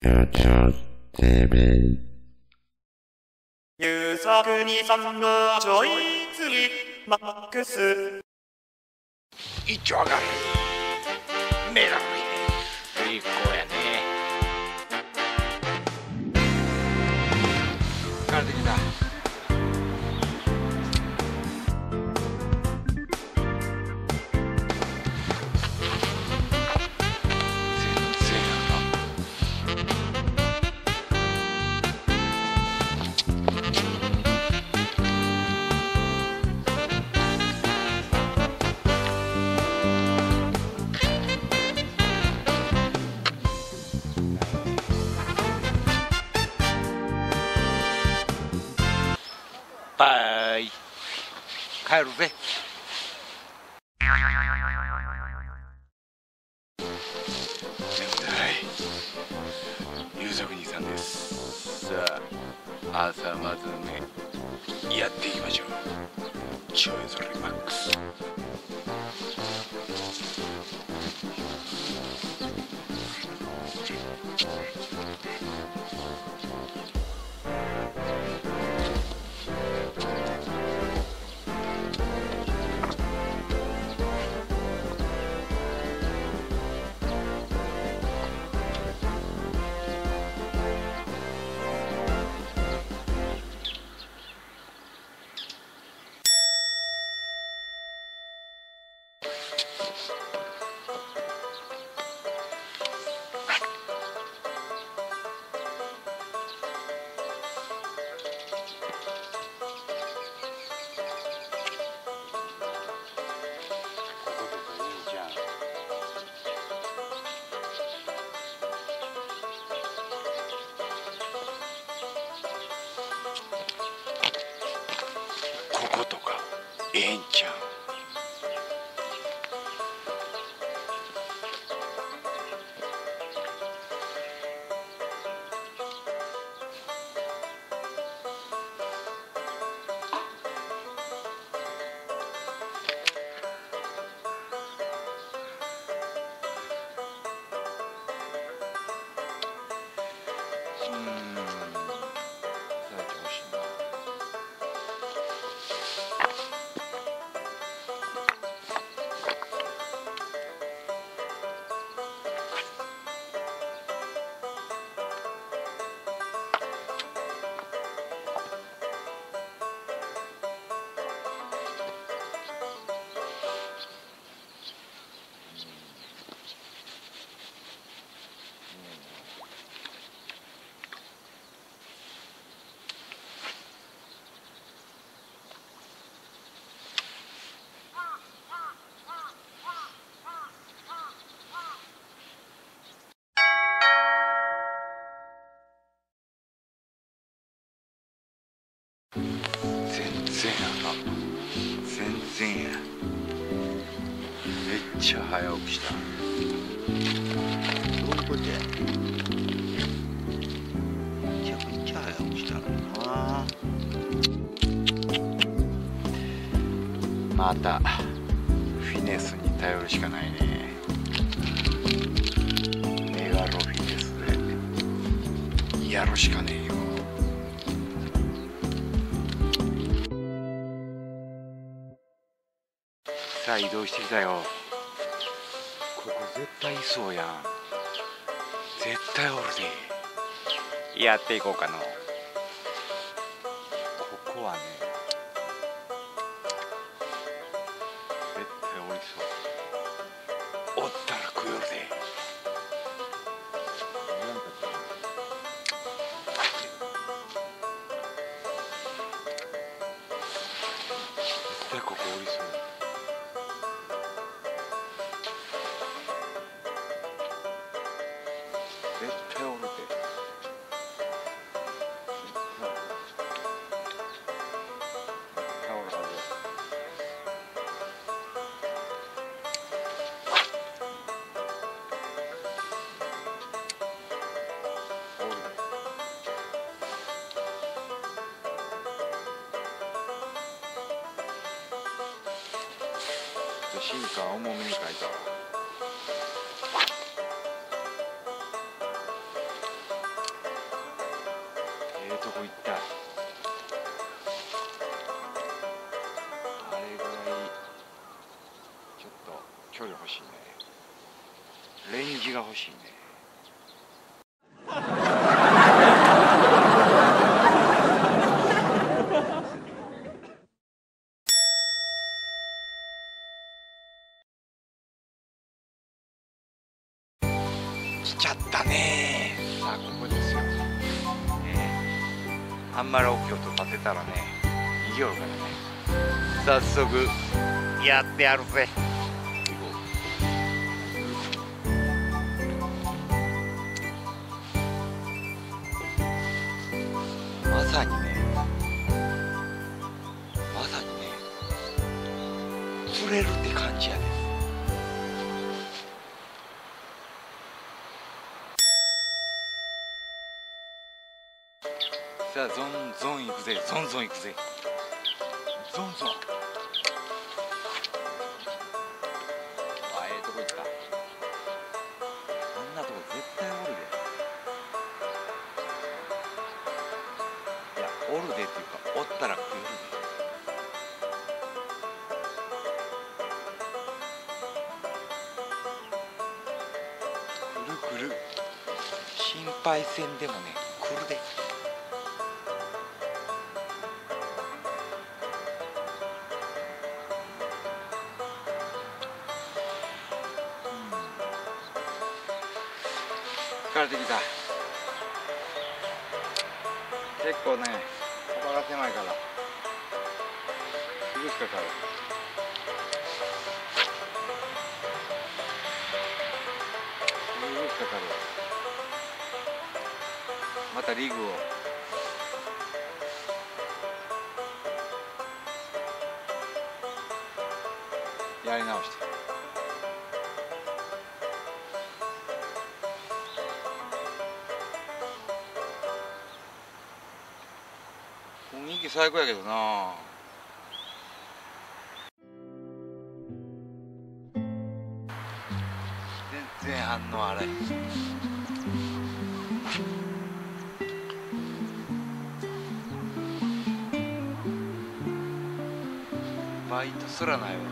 TV 優作にさんのちょい釣りマックス一丁上がるメロディーいい子やね疲れてきたバイ帰るぜ優作兄さんですさあ朝まずめやっていきましょうちょいそれマックスこことかええんちゃう全然やめっちゃ早起きしたどういうことやめちゃくちゃ早起きしたのなまたフィネスに頼るしかないねメガロフィネスでやるしかねえよさあ移動してきたよここ絶対いそうやん絶対おるでやっていこうかのここはね絶対おりそうおったら食えるで絶対ここおりそう絶対おるでタオル外おる進化は重めに書いたわとこ行った。あれぐらいちょっと距離欲しいね。レンジが欲しいね。来ちゃったね。さあここですよ。あんまり大きい音立てたらね逃げよるからね。早速やってやるぜ。まさにね釣れるって感じやで。さあゾンゾン行くぜ。ゾンゾン行くぜ。ゾンゾン。ええとこ行った。あんなとこ絶対おるで。いやおるでっていうかおったら食えるで。来る来る。心配せんでもね来るで。疲れてきた。結構ね幅が狭いからすぐしかかる。すぐしかかる。またリグをやり直して。雰囲気最高やけどな。全然反応あれ。バイトすらないわ。こ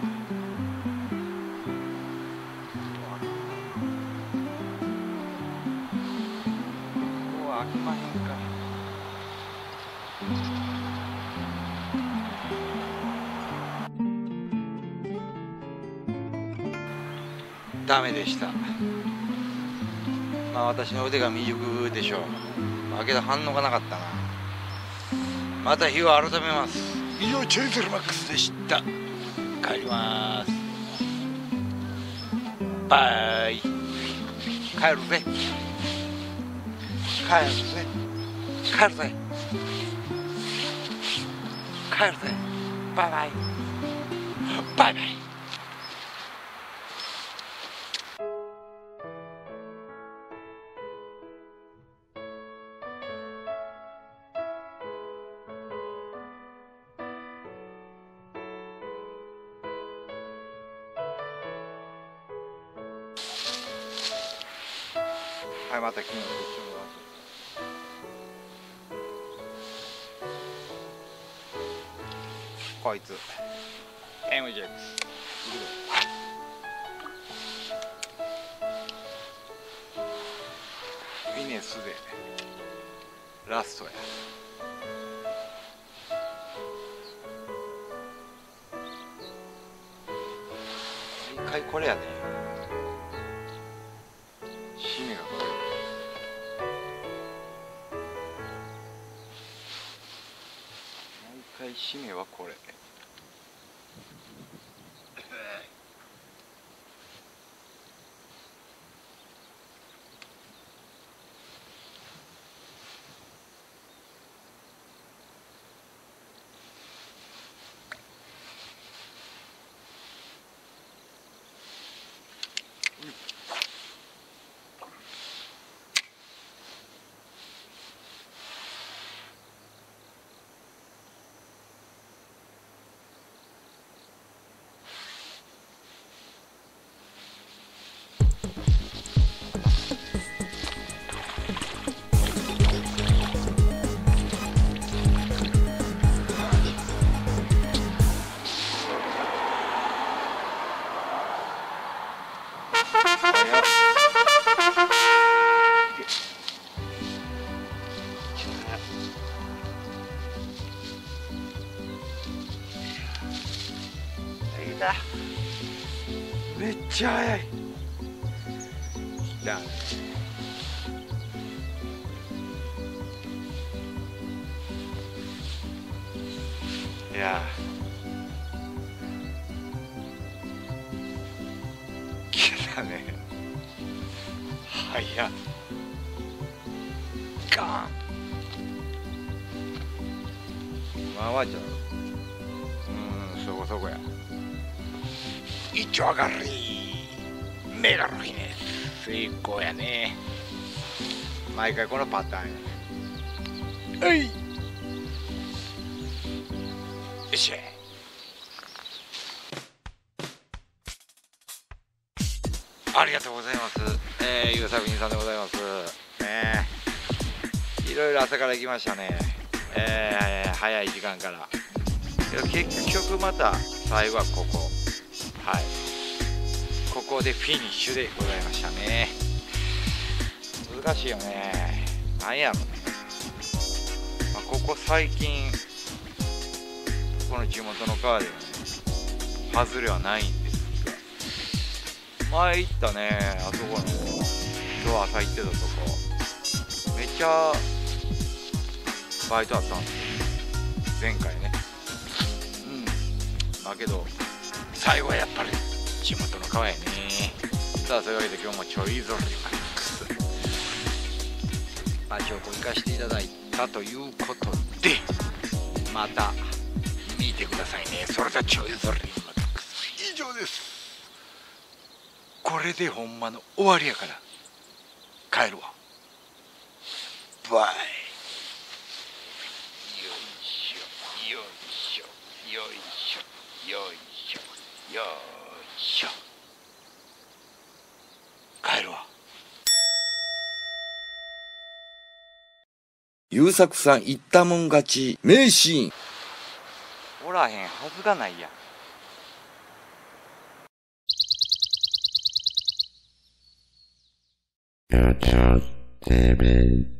こは飽きまへんか。ダメでした。まあ私の腕が未熟でしょう。まあけど反応がなかったな。また日を改めます。以上チェイゼルマックスでした。帰ります。バイ。帰るぜ。帰るぜ。帰るぜ。帰るぜ。バイバイ。バイバイ。はい、また昨日と一緒のこいつ MJX フィネスでラストや。毎回これやね。締めがこれ。毎回締めはこれ。だ。めっちゃ速い。来た。いや来たね。早っ。ガーン。まあまあちゃう。そこそこや。一丁上がりメガロヒネ成功やね。毎回このパターンや。はい、よっしゃ。ありがとうございます。ゆうさくにさんでございます。いろいろ朝から行きましたね。早い時間から。結局また最後はここ。はい。ここでフィニッシュでございましたね。難しいよね。なんやろね。ここ最近、この地元の川ではね、外れはないんですが、前行ったね、あそこの、今日朝行ってたとこ、めっちゃバイトあったんですよ。前回ね。だけど、最後はやっぱり地元の川やね。さあ、そういうわけで今日もちょいぞりマックス。足を行かせていただいたということで、また見てくださいね。それではちょいぞりマックス以上です。これでほんまの終わりやから帰るわ。バイ。よいしょよいしょよいしょよいしょよいしょ。帰るわ。優作さん言ったもん勝ち名シーン。おらへんはずがないやん。Gotcha TV.